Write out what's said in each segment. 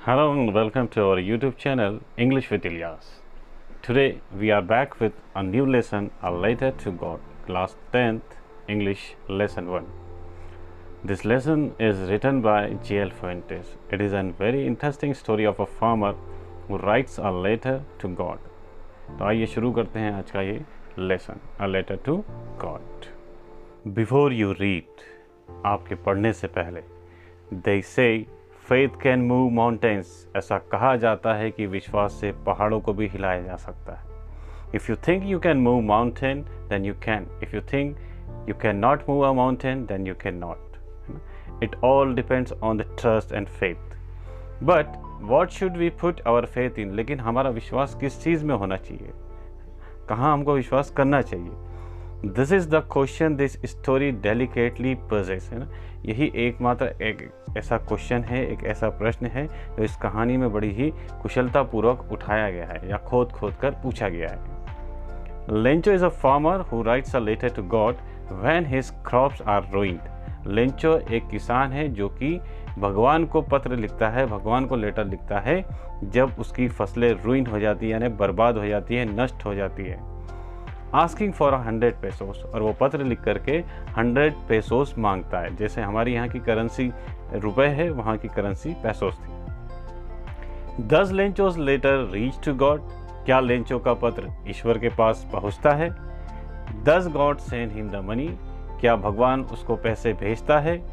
Hello and welcome to our YouTube channel English with Ilyas. Today we are back with a new lesson, A Letter to God, class 10th English lesson 1. This lesson is written by J.L. Fuentes. It is a very interesting story of a farmer who writes a letter to God. तो आइए शुरू करते हैं आज का ये lesson, A Letter to God. Before you read, आपके पढ़ने से पहले, they say faith can move mountains, ऐसा कहा जाता है कि विश्वास से पहाड़ों को भी हिलाया जा सकता है. If you think you can move mountain then you can, if you think you can not move a mountain then you can not. It all depends on the trust and faith. But what should we put our faith in, लेकिन हमारा विश्वास किस चीज़ में होना चाहिए, कहाँ हमको विश्वास करना चाहिए. This is the question this story delicately possess, है ना. यही एकमात्र एक ऐसा क्वेश्चन है, एक ऐसा प्रश्न है जो इस कहानी में बड़ी ही कुशलतापूर्वक उठाया गया है या खोद कर पूछा गया है. Lencho is a farmer who writes a letter to God when his crops are ruined. Lencho एक किसान है जो कि भगवान को पत्र लिखता है, भगवान को लेटर लिखता है जब उसकी फसलें रुइन हो जाती है, यानी बर्बाद हो जाती है, नष्ट हो जाती है. आस्किंग फॉर 100 पेसोस, और वो पत्र लिख करके 100 पेसोस मांगता है. जैसे हमारी यहाँ की करेंसी रुपए है, वहाँ की करेंसी पेसोस थी. Does Lencho's letter reach to God, क्या लेंचो का पत्र ईश्वर के पास पहुँचता है. Does God send him the money, क्या भगवान उसको पैसे भेजता है.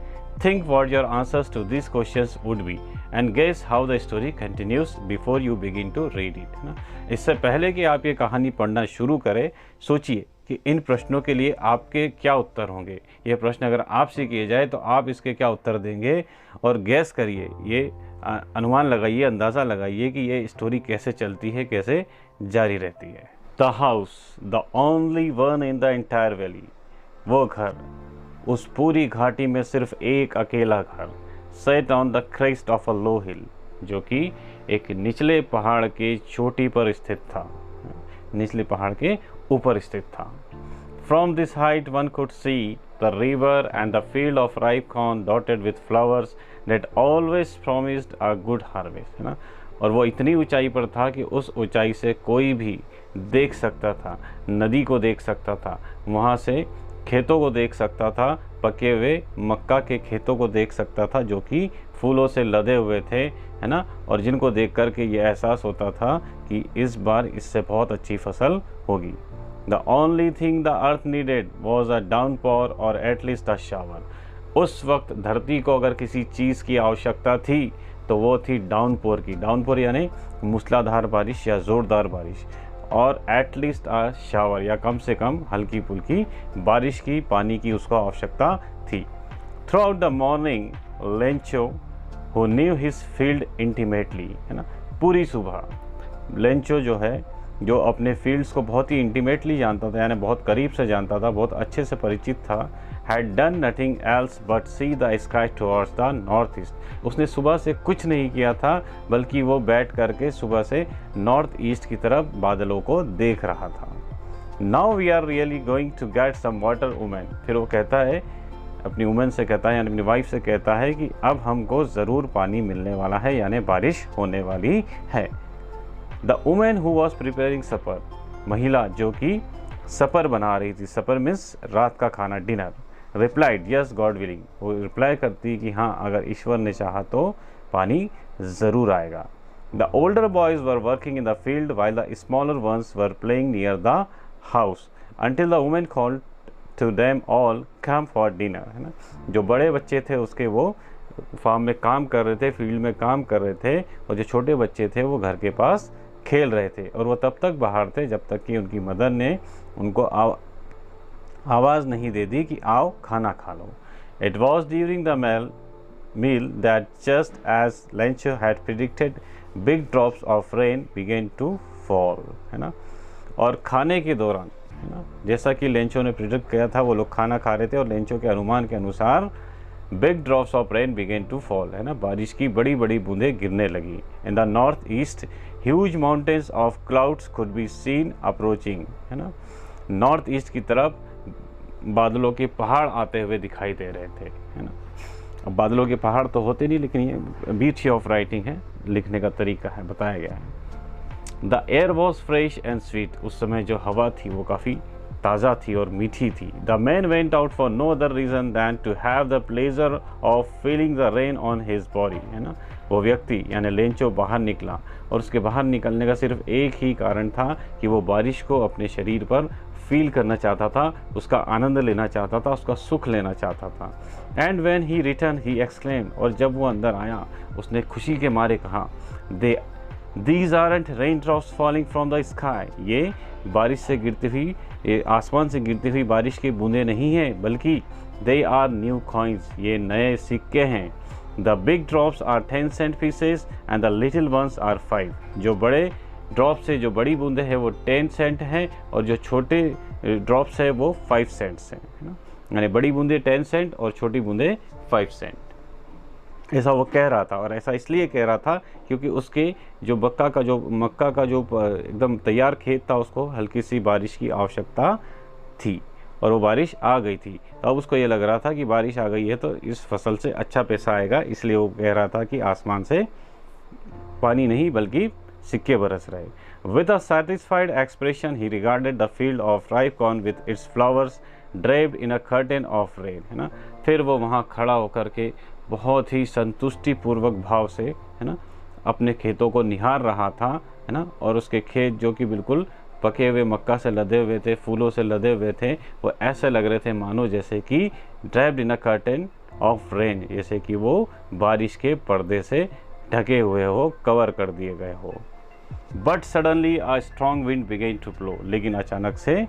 Think what your answers to this questions would be and guess how the story continues before you begin to read it, है ना. इससे पहले कि आप ये कहानी पढ़ना शुरू करें, सोचिए कि इन प्रश्नों के लिए आपके क्या उत्तर होंगे. ये प्रश्न अगर आपसे किए जाए तो आप इसके क्या उत्तर देंगे, और गैस करिए, ये अनुमान लगाइए, अंदाज़ा लगाइए कि ये स्टोरी कैसे चलती है, कैसे जारी रहती है. The house, the only one in the entire valley, वो घर, उस पूरी घाटी में सिर्फ एक अकेला घर, set on the crest of a low hill, जो कि एक निचले पहाड़ के चोटी पर स्थित था, निचले पहाड़ के ऊपर स्थित था. From this height one could see the river and the field of ripe corn dotted with flowers that always promised a good harvest, है ना. और वो इतनी ऊंचाई पर था कि उस ऊंचाई से कोई भी देख सकता था, नदी को देख सकता था, वहाँ से खेतों को देख सकता था, पके हुए मक्का के खेतों को देख सकता था जो कि फूलों से लदे हुए थे, है ना. और जिनको देख कर के ये एहसास होता था कि इस बार इससे बहुत अच्छी फसल होगी. The only thing the earth needed was a downpour or at least a shower. उस वक्त धरती को अगर किसी चीज़ की आवश्यकता थी तो वो थी डाउनपोर की. डाउनपोर यानी मूसलाधार बारिश या ज़ोरदार बारिश, और एटलीस्ट अ शावर या कम से कम हल्की फुल्की बारिश की, पानी की उसको आवश्यकता थी. Through out the morning Lencho who knew his field intimately, है ना. पूरी सुबह लेंचो जो है, जो अपने फील्ड्स को बहुत ही इंटीमेटली जानता था, यानी बहुत करीब से जानता था, बहुत अच्छे से परिचित था, had done nothing else but see the sky towards the north east. उसने सुबह से कुछ नहीं किया था, बल्कि वो बैठ करके सुबह से नॉर्थ ईस्ट की तरफ बादलों को देख रहा था. Now we are really going to get some water women. फिर वो कहता है, अपनी वुमेन से कहता है, यानी अपनी वाइफ से कहता है कि अब हमको ज़रूर पानी मिलने वाला है, यानी बारिश होने वाली है. The woman who was preparing supper, महिला जो कि सपर बना रही थी, सपर मीन्स रात का खाना, dinner, replied yes God willing. वो रिप्लाई करती कि हाँ, अगर ईश्वर ने चाहा तो पानी ज़रूर आएगा. The older boys were working in the field while the smaller ones were playing near the house until the women called to them all come for dinner, है ना. जो बड़े बच्चे थे उसके, वो फार्म में काम कर रहे थे, फील्ड में काम कर रहे थे, और जो छोटे बच्चे थे वो घर के पास खेल रहे थे, और वो तब तक बाहर थे जब तक कि उनकी मदर ने उनको आवाज़ नहीं दे दी कि आओ खाना खा लो. It was during the meal that just as Lencho had predicted, big drops of rain began to fall, है ना. और खाने के दौरान, है ना, जैसा कि लेंचो ने प्रिडिक्ट किया था, वो लोग खाना खा रहे थे और लेंचो के अनुमान के अनुसार big drops of rain began to fall, है ना, बारिश की बड़ी बड़ी बूंदें गिरने लगी. In the north east huge mountains of clouds could be seen approaching, है ना. नॉर्थ ईस्ट की तरफ बादलों के पहाड़ आते हुए दिखाई दे रहे थे, है ना. अब बादलों के पहाड़ तो होते नहीं, लेकिन ये ब्यूटी ऑफ राइटिंग है, लिखने का तरीका है, बताया गया है। The air was fresh and sweet, उस समय जो हवा थी वो काफ़ी ताज़ा थी और मीठी थी। The man went out for no other reason than to have the pleasure of feeling the rain on his body, है ना। वो व्यक्ति यानी लेंचो बाहर निकला और उसके बाहर निकलने का सिर्फ एक ही कारण था कि वो बारिश को अपने शरीर पर फील करना चाहता था, उसका आनंद लेना चाहता था, उसका सुख लेना चाहता था। And when he return he exclaimed, और जब वो अंदर आया उसने खुशी के मारे कहा, These aren't raindrops falling from the sky, ये बारिश से गिरती हुई, ये आसमान से गिरती हुई बारिश की बूंदें नहीं हैं, बल्कि they are new coins, ये नए सिक्के हैं। The big drops are 10 cent pieces and the little ones are 5, जो बड़े ड्रॉप्स है, जो बड़ी बूंदें हैं वो 10 सेंट हैं और जो छोटे ड्रॉप्स है वो 5 सेंट्स हैं, है ना। यानी बड़ी बूंदें 10 सेंट और छोटी बूंदें 5 सेंट, ऐसा वो कह रहा था। और ऐसा इसलिए कह रहा था क्योंकि उसके जो मक्का का जो एकदम तैयार खेत था उसको हल्की सी बारिश की आवश्यकता थी और वो बारिश आ गई थी। अब उसको ये लग रहा था कि बारिश आ गई है तो इस फसल से अच्छा पैसा आएगा, इसलिए वो कह रहा था कि आसमान से पानी नहीं बल्कि सिक्के बरस रहे। With a satisfied expression he regarded the field of ripe corn with its flowers draped in a curtain of rain, है ना। फिर वो वहाँ खड़ा होकर के बहुत ही संतुष्टि पूर्वक भाव से, है ना, अपने खेतों को निहार रहा था, है ना। और उसके खेत जो कि बिल्कुल पके हुए मक्का से लदे हुए थे, फूलों से लदे हुए थे, वो ऐसे लग रहे थे मानो जैसे कि draped in a curtain of rain, जैसे कि वो बारिश के पर्दे से ढके हुए हो, कवर कर दिए गए हो। But suddenly a strong wind began to blow, लेकिन अचानक से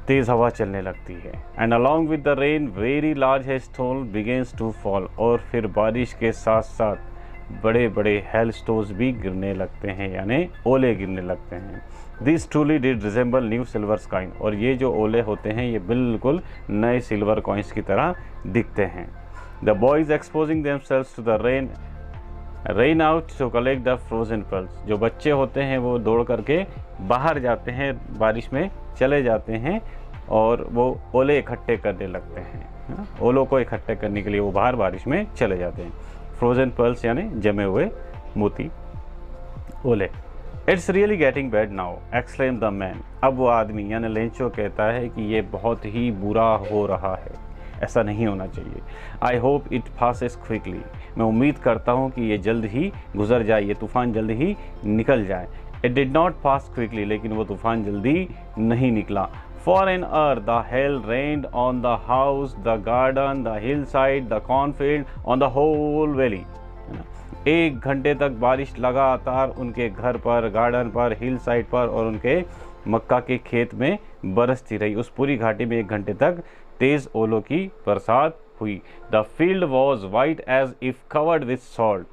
तेज हवा चलने लगती है। And along with the rain very large hailstones begins to fall, और फिर बारिश के साथ साथ बड़े बड़े हेलस्टोन्स भी गिरने लगते हैं, यानी ओले गिरने लगते हैं। This truly did resemble new silver coin, और ये जो ओले होते हैं ये बिल्कुल नए सिल्वर कॉइन्स की तरह दिखते हैं। The boys exposing themselves to the rain out to collect the frozen pearls, जो बच्चे होते हैं वो दौड़ करके बाहर जाते हैं, बारिश में चले जाते हैं और वो ओले इकट्ठे करने लगते हैं। ओलों को इकट्ठे करने के लिए वो बाहर बारिश में चले जाते हैं। फ्रोजन पर्ल्स यानी जमे हुए मोती, ओले। It's really getting bad now exclaim the man, अब वो आदमी यानी लेंचो कहता है कि ये बहुत ही बुरा हो रहा है, ऐसा नहीं होना चाहिए। I hope it passes quickly, मैं उम्मीद करता हूँ कि ये जल्द ही गुजर जाए, ये तूफ़ान जल्द ही निकल जाए। It did not pass quickly, लेकिन वो तूफ़ान जल्दी नहीं निकला। For an hour the hail rained on the house, the garden, the hillside, the cornfield, on the whole valley. 1 घंटे तक बारिश लगातार उनके घर पर, गार्डन पर, हिल साइड पर और उनके मक्का के खेत में बरसती रही। उस पूरी घाटी में 1 घंटे तक तेज ओलों की बरसात हुई। The field was white as if covered with salt,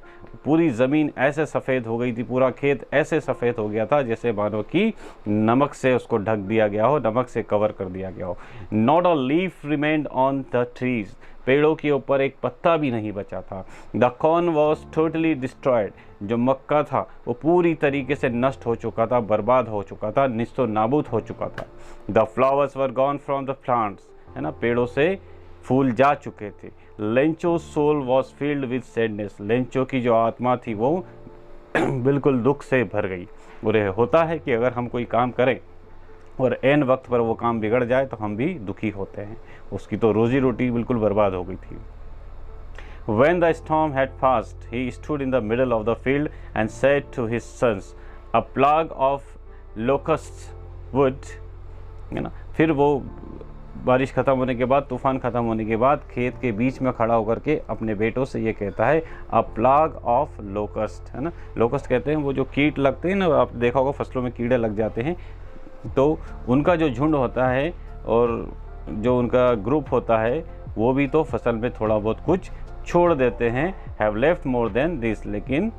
पूरी ज़मीन ऐसे सफ़ेद हो गई थी, पूरा खेत ऐसे सफ़ेद हो गया था जैसे मानो कि नमक से उसको ढक दिया गया हो, नमक से कवर कर दिया गया हो। Not a leaf remained on the trees, पेड़ों के ऊपर एक पत्ता भी नहीं बचा था। The corn was totally destroyed, जो मक्का था वो पूरी तरीके से नष्ट हो चुका था, बर्बाद हो चुका था, निस्तो नाबूद हो चुका था। The flowers were gone from the plants, है ना, पेड़ों से फूल जा चुके थे। Lencho soul was filled with sadness, लेंचो की जो आत्मा थी वो बिल्कुल दुख से भर गई। और यह होता है कि अगर हम कोई काम करें और एन वक्त पर वो काम बिगड़ जाए तो हम भी दुखी होते हैं, उसकी तो रोजी रोटी बिल्कुल बर्बाद हो गई थी। When the storm had passed, he stood in the middle of the field and said to his sons, a plague of locusts would, है ना, फिर वो बारिश ख़त्म होने के बाद, तूफ़ान ख़त्म होने के बाद खेत के बीच में खड़ा होकर के अपने बेटों से ये कहता है, अ प्लाग ऑफ लोकस्ट, है ना। लोकस्ट कहते हैं वो जो कीट लगते हैं ना, आप देखा होगा फसलों में कीड़े लग जाते हैं, तो उनका जो झुंड होता है और जो उनका ग्रुप होता है वो भी तो फसल में थोड़ा बहुत कुछ छोड़ देते हैं। Have left more than this, लेकिन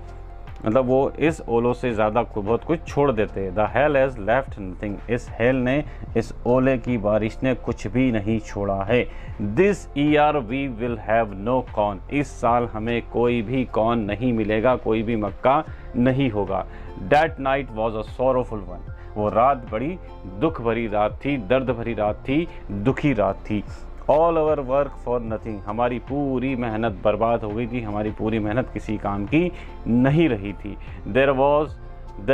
मतलब वो इस ओलों से ज़्यादा बहुत कुछ छोड़ देते हैं। The hell has left nothing, इस हेल ने, इस ओले की बारिश ने कुछ भी नहीं छोड़ा है। This year we will have no corn, इस साल हमें कोई भी कॉर्न नहीं मिलेगा, कोई भी मक्का नहीं होगा। That night was a sorrowful one, वो रात बड़ी दुख भरी रात थी, दर्द भरी रात थी, दुखी रात थी। All our work for nothing, हमारी पूरी मेहनत बर्बाद हो गई थी, हमारी पूरी मेहनत किसी काम की नहीं रही थी। There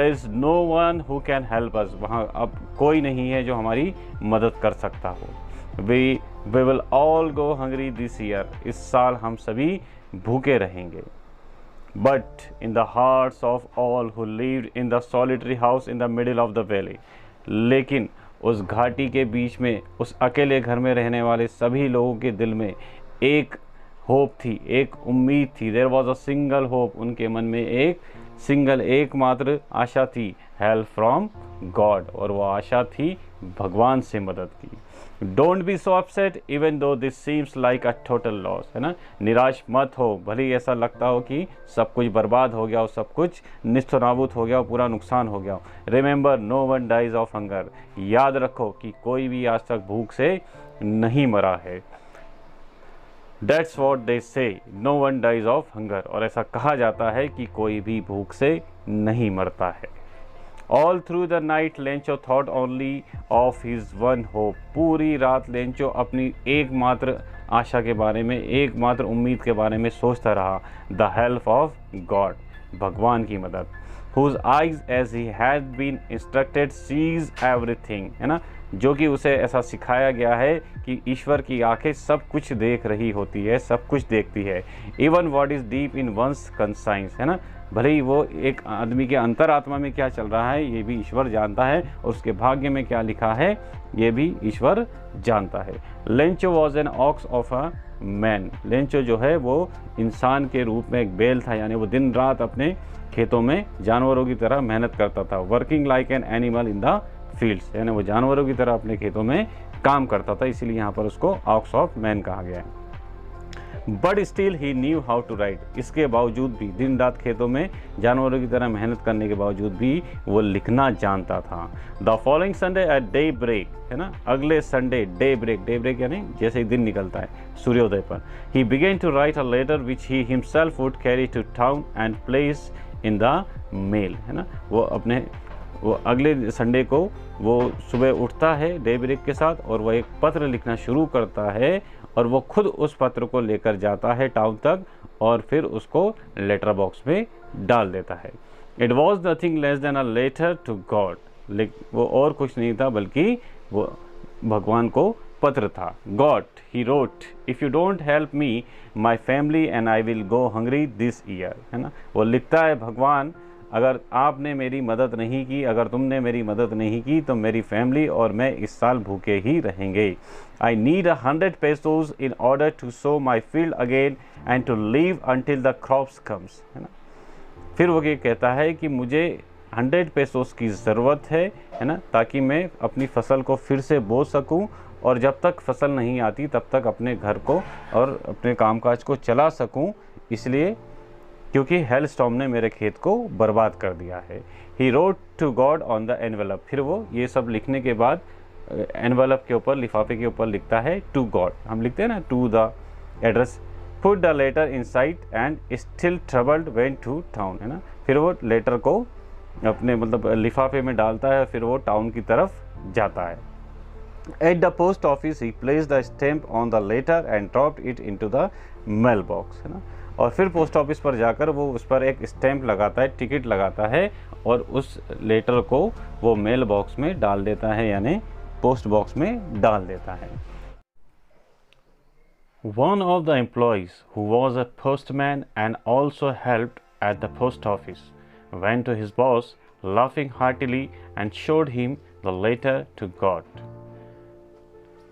is no one who can help us, वहाँ अब कोई नहीं है जो हमारी मदद कर सकता हो। We will all go hungry this year, इस साल हम सभी भूखे रहेंगे। But in the hearts of all who lived in the solitary house in the middle of the valley, लेकिन उस घाटी के बीच में, उस अकेले घर में रहने वाले सभी लोगों के दिल में एक होप थी, एक उम्मीद थी। There was a single hope, उनके मन में एक सिंगल एकमात्र आशा थी, हेल्प फ्रॉम गॉड, और वो आशा थी भगवान से मदद की। Don't be so upset even though this seems like a total loss, है ना, निराश मत हो, भले ही ऐसा लगता हो कि सब कुछ बर्बाद हो गया हो, सब कुछ निस्त नाबूद हो गया हो, पूरा नुकसान हो गया हो। Remember no one dies of hunger, याद रखो कि कोई भी आज तक भूख से नहीं मरा है। That's what they say, no one dies of hunger, और ऐसा कहा जाता है कि कोई भी भूख से नहीं मरता है। All through the night Lencho thought only of his one hope, पूरी रात लेंचो अपनी एकमात्र आशा के बारे में, एकमात्र उम्मीद के बारे में सोचता रहा। The help of God, भगवान की मदद। Whose eyes as he had been instructed sees everything, है ना, जो कि उसे ऐसा सिखाया गया है कि ईश्वर की आंखें सब कुछ देख रही होती है, सब कुछ देखती है। Even what is deep in one's conscience, है ना, भले ही वो एक आदमी के अंतरात्मा में क्या चल रहा है ये भी ईश्वर जानता है, और उसके भाग्य में क्या लिखा है ये भी ईश्वर जानता है। Lencho was an ox of a man, Lencho जो है वो इंसान के रूप में एक बैल था, यानी वो दिन रात अपने खेतों में जानवरों की तरह मेहनत करता था। Working like an animal in the fields, यानी वो जानवरों की तरह अपने खेतों में काम करता था, इसीलिए यहाँ पर उसको ऑक्स ऑफ मैन कहा गया है। But still he knew how to write, इसके बावजूद भी, दिन रात खेतों में जानवरों की तरह मेहनत करने के बावजूद भी वो लिखना जानता था। The following Sunday at daybreak, है ना, अगले संडे डे ब्रेक यानी जैसे ही दिन निकलता है सूर्योदय पर, he began to write a letter which he himself would carry to town and place in the mail, है ना, वो अगले संडे को वो सुबह उठता है डे ब्रेक के साथ, और वह एक पत्र लिखना शुरू करता है, और वो खुद उस पत्र को लेकर जाता है टाउन तक, और फिर उसको लेटर बॉक्स में डाल देता है। It was nothing less than a letter to God, वो और कुछ नहीं था बल्कि वो भगवान को पत्र था। God, he wrote, if you don't help me my family and I will go hungry this year, है ना, वो लिखता है, भगवान अगर आपने मेरी मदद नहीं की, अगर तुमने मेरी मदद नहीं की तो मेरी फैमिली और मैं इस साल भूखे ही रहेंगे। I need 100 pesos in order to sow my field again and to live until the crops comes, है ना, फिर वो ये कहता है कि मुझे 100 pesos की ज़रूरत है ना, ताकि मैं अपनी फसल को फिर से बो सकूं, और जब तक फसल नहीं आती तब तक अपने घर को और अपने कामकाज को चला सकूं, इसलिए क्योंकि हेल स्टॉर्म ने मेरे खेत को बर्बाद कर दिया है। He wrote to God on the envelope, फिर वो ये सब लिखने के बाद एनवेलप के ऊपर, लिफाफे के ऊपर लिखता है टू गॉड, हम लिखते हैं ना to the address, put the letter inside and still troubled went to town, है ना, फिर वो लेटर को अपने मतलब लिफाफे में डालता है, फिर वो टाउन की तरफ जाता है। At the post office he place the stamp on the letter and dropped it into the mail box, है ना, और फिर पोस्ट ऑफिस पर जाकर वो उस पर एक स्टैम्प लगाता है, टिकट लगाता है, और उस लेटर को वो मेल बॉक्स में डाल देता है, यानी पोस्ट बॉक्स में डाल देता है। One of the employees, who was a postman and also helped at the post office, went to his boss, laughing heartily, and showed him the letter to God.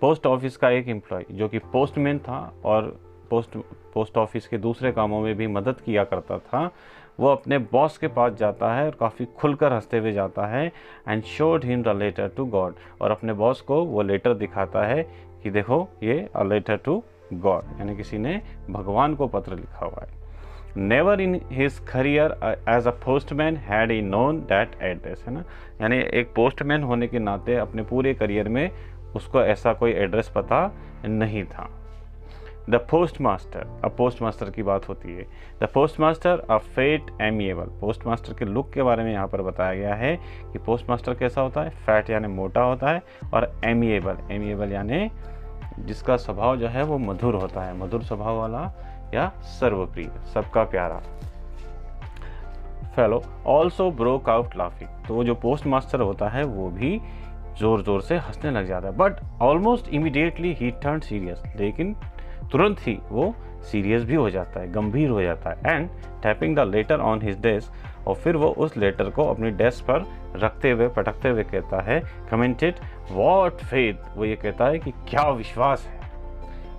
Post office का एक employ जो कि postman था और post office के दूसरे कामों में भी मदद किया करता था, वो अपने बॉस के पास जाता है और काफ़ी खुलकर हंसते हुए जाता है, and showed him the letter to God, और अपने बॉस को वो लेटर दिखाता है कि देखो ये अ लेटर टू गॉड, यानी किसी ने भगवान को पत्र लिखा हुआ है। Never in his career as a postman had he known that address, है ना, यानी एक पोस्टमैन होने के नाते अपने पूरे करियर में उसको ऐसा कोई एड्रेस पता नहीं था। द पोस्ट मास्टर, अब पोस्ट मास्टर की बात होती है। The post master a fat amiable, post master के लुक के बारे में यहाँ पर बताया गया है कि पोस्ट मास्टर कैसा होता है, फैट यानी मोटा होता है, और एमिएबल, एमिएबल यानी जिसका स्वभाव जो है वो मधुर होता है, मधुर स्वभाव वाला या सर्वप्रिय, सबका प्यारा। Fellow also broke out laughing, तो वो जो पोस्ट मास्टर होता है वो भी जोर जोर से हंसने लग जाता है। But almost immediately he turn serious, लेकिन तुरंत ही वो सीरियस भी हो जाता है, गंभीर हो जाता है। And tapping the later on his desk, और फिर वो उस लेटर को अपनी डेस्क पर रखते हुए पटकते हुए कहता है, कमेंटेड व्हाट फेथ, वो ये कहता है कि क्या विश्वास है।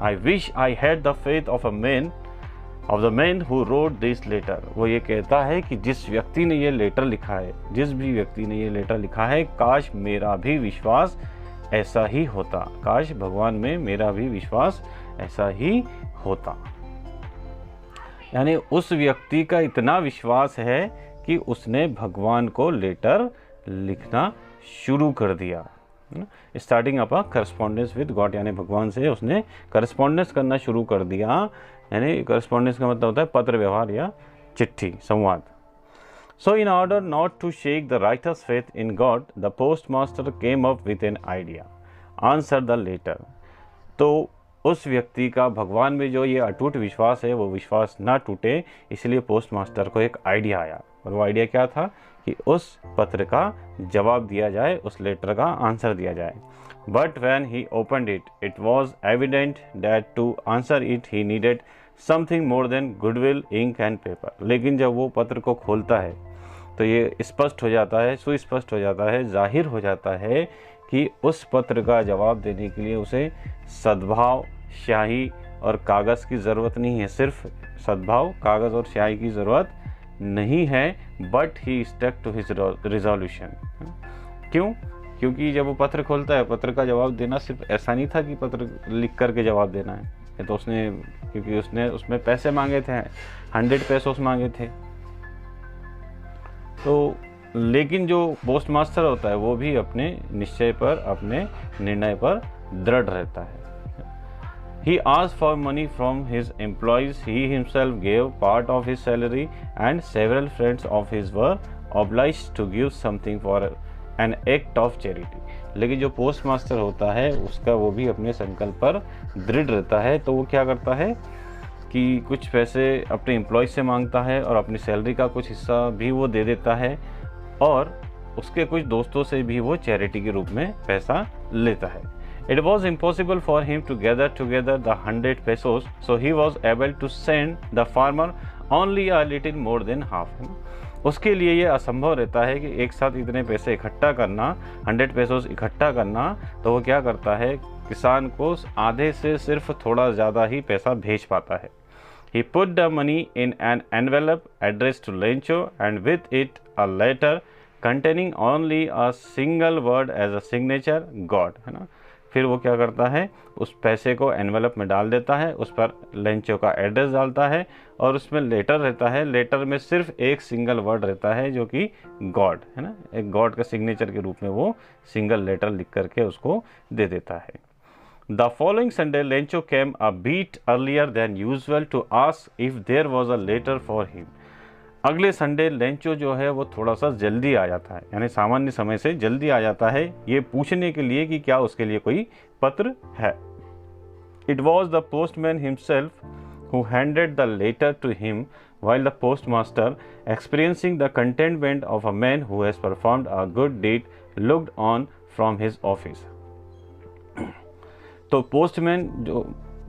I wish I had the faith of the man who wrote this letter, वो ये कहता है कि जिस व्यक्ति ने ये लेटर लिखा है, जिस भी व्यक्ति ने ये लेटर लिखा है, काश मेरा भी विश्वास ऐसा ही होता, काश भगवान में मेरा भी विश्वास ऐसा ही होता। यानी उस व्यक्ति का इतना विश्वास है कि उसने भगवान को लेटर लिखना शुरू कर दिया। Starting up a correspondence with God, यानी भगवान से उसने करस्पॉन्डेंस करना शुरू कर दिया। यानी करस्पॉन्डेंस का मतलब होता है पत्र व्यवहार या चिट्ठी, संवाद। So in order not to shake the writer's faith in God, the post master came up with an idea, answer the letter. तो उस व्यक्ति का भगवान में जो ये अटूट विश्वास है वो विश्वास ना टूटे, इसलिए पोस्ट मास्टर को एक आइडिया आया। और वो आइडिया क्या था कि उस पत्र का जवाब दिया जाए, उस लेटर का आंसर दिया जाए। But when he opened it, it was evident that to answer it he needed something more than goodwill, ink and paper. लेकिन जब वो पत्र को खोलता है तो ये स्पष्ट हो जाता है, सुस्पष्ट हो जाता है, जाहिर हो जाता है कि उस पत्र का जवाब देने के लिए उसे सद्भाव, स्याही और कागज़ की ज़रूरत नहीं है। सिर्फ सद्भाव, कागज़ और स्याही की ज़रूरत नहीं है। But he stuck to his resolution. क्यों? क्योंकि जब वो पत्र खोलता है, पत्र का जवाब देना सिर्फ ऐसा नहीं था कि पत्र लिख करके जवाब देना है। ये तो उसने, क्योंकि उसने उसमें पैसे मांगे थे, 100 पेसोस मांगे थे। तो लेकिन जो पोस्ट मास्टर होता है वो भी अपने निश्चय पर, अपने निर्णय पर दृढ़ रहता है। He asked for money from his employees. He himself gave part of his salary, and several friends of his were obliged to give something for an act of charity. लेकिन जो पोस्ट मास्टर होता है उसका वो भी अपने संकल्प पर दृढ़ रहता है। तो वो क्या करता है कि कुछ पैसे अपने एम्प्लॉयज से मांगता है और अपनी सैलरी का कुछ हिस्सा भी वो दे देता है, और उसके कुछ दोस्तों से भी वो चैरिटी के रूप में पैसा लेता है। It was impossible for him to gather together the 100 pesos, so he was able to send the farmer only a little more than half. उसके लिए ये असंभव रहता है कि एक साथ इतने पैसे इकट्ठा करना, 100 पेसोस इकट्ठा करना। तो वो क्या करता है, किसान को आधे से सिर्फ थोड़ा ज़्यादा ही पैसा भेज पाता है। He put the money in an envelope addressed to Lencho, and with it a letter containing only a single word as a signature, God, है ना। फिर वो क्या करता है, उस पैसे को एनवेलप में डाल देता है, उस पर लेंचो का एड्रेस डालता है, और उसमें लेटर रहता है। लेटर में सिर्फ एक सिंगल वर्ड रहता है जो कि गॉड है ना, एक गॉड का सिग्नेचर के रूप में वो सिंगल लेटर लिख करके उसको दे देता है। The following Sunday Lencho came a bit earlier than usual to ask if there was a letter for him. अगले संडे लेंचो जो है वो थोड़ा सा जल्दी आ जाता है, यानी सामान्य समय से जल्दी आ जाता है, ये पूछने के लिए कि क्या उसके लिए कोई पत्र है। It was the postman himself who handed the letter to him, while the postmaster, experiencing the contentment of a man who has performed a good deed, looked on from his office. तो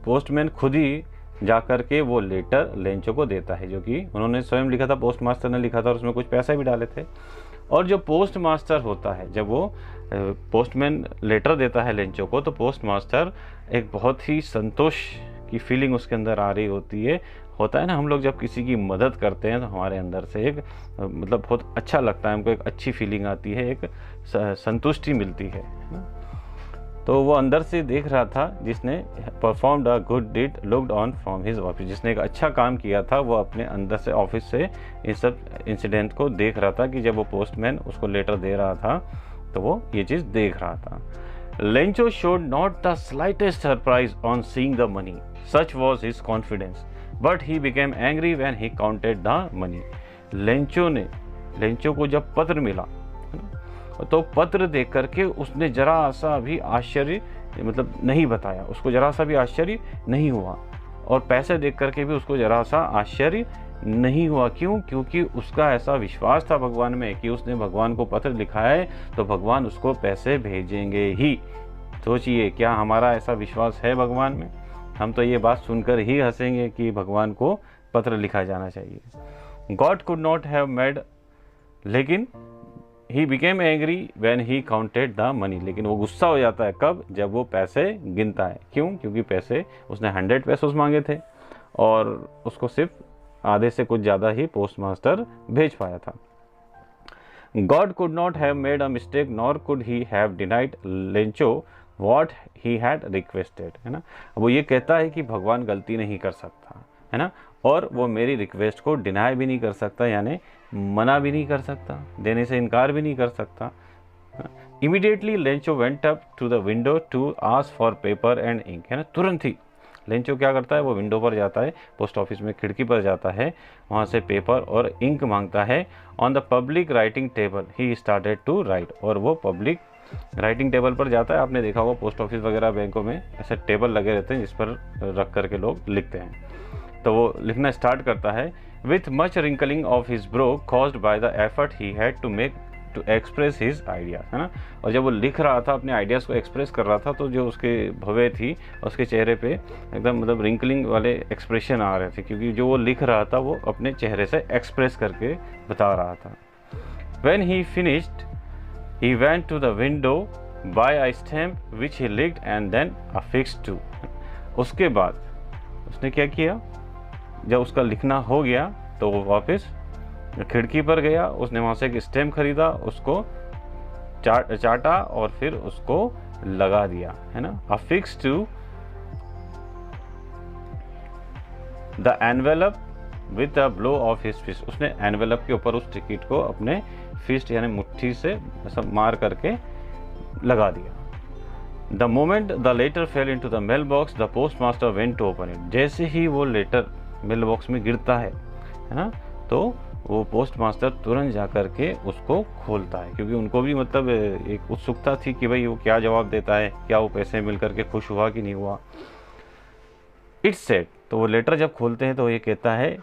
postman खुद ही जाकर के वो letter Lencho को देता है, जो कि उन्होंने स्वयं लिखा था, पोस्ट मास्टर ने लिखा था, और उसमें कुछ पैसे भी डाले थे। और जो पोस्ट मास्टर होता है, जब वो पोस्टमैन लेटर देता है लेंचो को, तो पोस्ट मास्टर एक बहुत ही संतोष की फीलिंग उसके अंदर आ रही होता है ना। हम लोग जब किसी की मदद करते हैं तो हमारे अंदर से एक मतलब बहुत अच्छा लगता है, हमको एक अच्छी फीलिंग आती है, एक संतुष्टि मिलती है ना। तो वो अंदर से देख रहा था, जिसने performed a good deed looked on from his office, जिसने एक अच्छा काम किया था, वो अपने अंदर से ऑफिस से इन सब इंसिडेंट को देख रहा था कि जब वो पोस्टमैन उसको लेटर दे रहा था तो वो ये चीज़ देख रहा था। Lencho showed not the slightest surprise on seeing the money. Such was his confidence. But he became angry when he counted the money. Lencho को जब पत्र मिला तो पत्र देख करके उसने जरा सा भी आश्चर्य मतलब नहीं बताया, उसको ज़रा सा भी आश्चर्य नहीं हुआ, और पैसे देख करके भी उसको ज़रा सा आश्चर्य नहीं हुआ। क्यों? क्योंकि उसका ऐसा विश्वास था भगवान में कि उसने भगवान को पत्र लिखा है तो भगवान उसको पैसे भेजेंगे ही। सोचिए, क्या हमारा ऐसा विश्वास है भगवान में? हम तो ये बात सुनकर ही हंसेंगे कि भगवान को पत्र लिखा जाना चाहिए। God could not have made, लेकिन he became angry when he counted the money, लेकिन वो गुस्सा हो जाता है कब? जब वो पैसे गिनता है। क्यों? क्योंकि पैसे उसने 100 पेसोस मांगे थे और उसको सिर्फ आधे से कुछ ज़्यादा ही पोस्ट मास्टर भेज पाया था। God could not have made a mistake nor could he have denied Lencho what he had requested, है ना। वो ये कहता है कि भगवान गलती नहीं कर सकता, है ना, और वो मेरी रिक्वेस्ट को डिनाई भी नहीं कर सकता, यानी मना भी नहीं कर सकता, देने से इनकार भी नहीं कर सकता। Immediately Lencho went up to the window to ask for paper and ink, है ना। तुरंत ही लेंचो क्या करता है? वो विंडो पर जाता है, पोस्ट ऑफिस में खिड़की पर जाता है, वहाँ से पेपर और इंक मांगता है। On the public writing table he started to write, और वो पब्लिक राइटिंग टेबल पर जाता है। आपने देखा होगा पोस्ट ऑफिस वगैरह बैंकों में ऐसे टेबल लगे रहते हैं जिस पर रख करके लोग लिखते हैं। तो वो लिखना स्टार्ट करता है। With much wrinkling of his brow caused by the effort he had to make to express his ideas, है ना। और जब वो लिख रहा था, अपने आइडियाज़ को एक्सप्रेस कर रहा था, तो जो उसके भवें थी उसके चेहरे पे एकदम मतलब रिंकलिंग वाले एक्सप्रेशन आ रहे थे, क्योंकि जो वो लिख रहा था वो अपने चेहरे से एक्सप्रेस करके बता रहा था। When he finished he went to the window by a stamp which he licked and then affixed to। उसके बाद उसने क्या किया? जब उसका लिखना हो गया तो वो वापस खिड़की पर गया, उसने वहाँ से एक स्टैम्प खरीदा, उसको चाटा और फिर उसको लगा दिया, है ना। affixed to the envelope with a blow of his fist, उसने एनवेलप के ऊपर उस टिकट को अपने फिस्ट यानी मुट्ठी से ऐसा मार करके लगा दिया। The moment the letter fell into the mail box the post master went to open it, जैसे ही वो लेटर मेल बॉक्स में गिरता है ना, तो वो पोस्ट मास्टर तुरंत जा करके उसको खोलता है, क्योंकि उनको भी मतलब एक उत्सुकता थी कि भाई वो क्या जवाब देता है, क्या वो पैसे मिल करके खुश हुआ कि नहीं हुआ। इट्स सेड, तो वो लेटर जब खोलते हैं तो ये कहता है,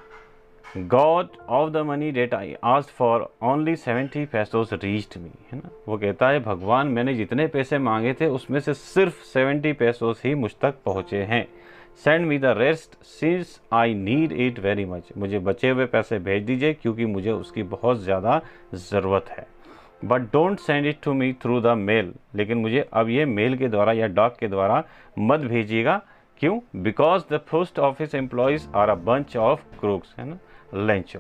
God of the money that I asked for only 70 pesos reached me, है ना। वो कहता है, भगवान मैंने जितने पैसे मांगे थे उसमें से सिर्फ 70 पेसोस ही मुझ तक पहुँचे हैं। Send me the rest since I need it very much, मुझे बचे हुए पैसे भेज दीजिए क्योंकि मुझे उसकी बहुत ज़्यादा ज़रूरत है। But don't send it to me through the mail, लेकिन मुझे अब ये मेल के द्वारा या डाक के द्वारा मत भेजिएगा। क्यों? Because the post office employees are a bunch of crooks, है ना, लेंचो।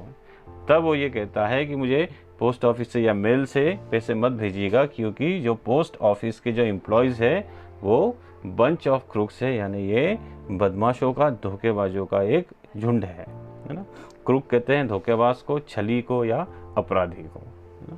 तब वो ये कहता है कि मुझे पोस्ट ऑफिस से या मेल से पैसे मत भेजिएगा, क्योंकि जो पोस्ट ऑफिस के जो एम्प्लॉयज़ है वो बंच ऑफ क्रूक्स है, यानी ये बदमाशों का, धोखेबाजों का एक झुंड है ना। क्रूक कहते हैं धोखेबाज को, छली को या अपराधी को, है ना।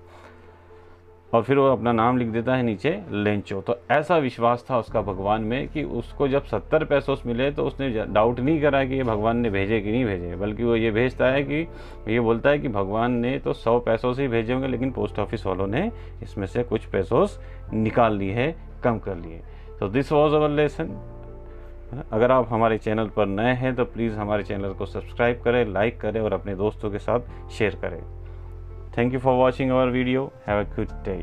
और फिर वो अपना नाम लिख देता है नीचे, लेंचो। तो ऐसा विश्वास था उसका भगवान में कि उसको जब 70 पेसोस मिले तो उसने डाउट नहीं करा कि ये भगवान ने भेजे कि नहीं भेजे, बल्कि वो ये भेजता है कि ये बोलता है कि भगवान ने तो 100 पेसोस ही भेजे होंगे, लेकिन पोस्ट ऑफिस वालों ने इसमें से कुछ पेसोस निकाल लिए है, कम कर लिए। तो दिस वॉज अवर लेसन। अगर आप हमारे चैनल पर नए हैं तो प्लीज़ हमारे चैनल को सब्सक्राइब करें, लाइक करें और अपने दोस्तों के साथ शेयर करें। Thank you for watching our video. Have a good day.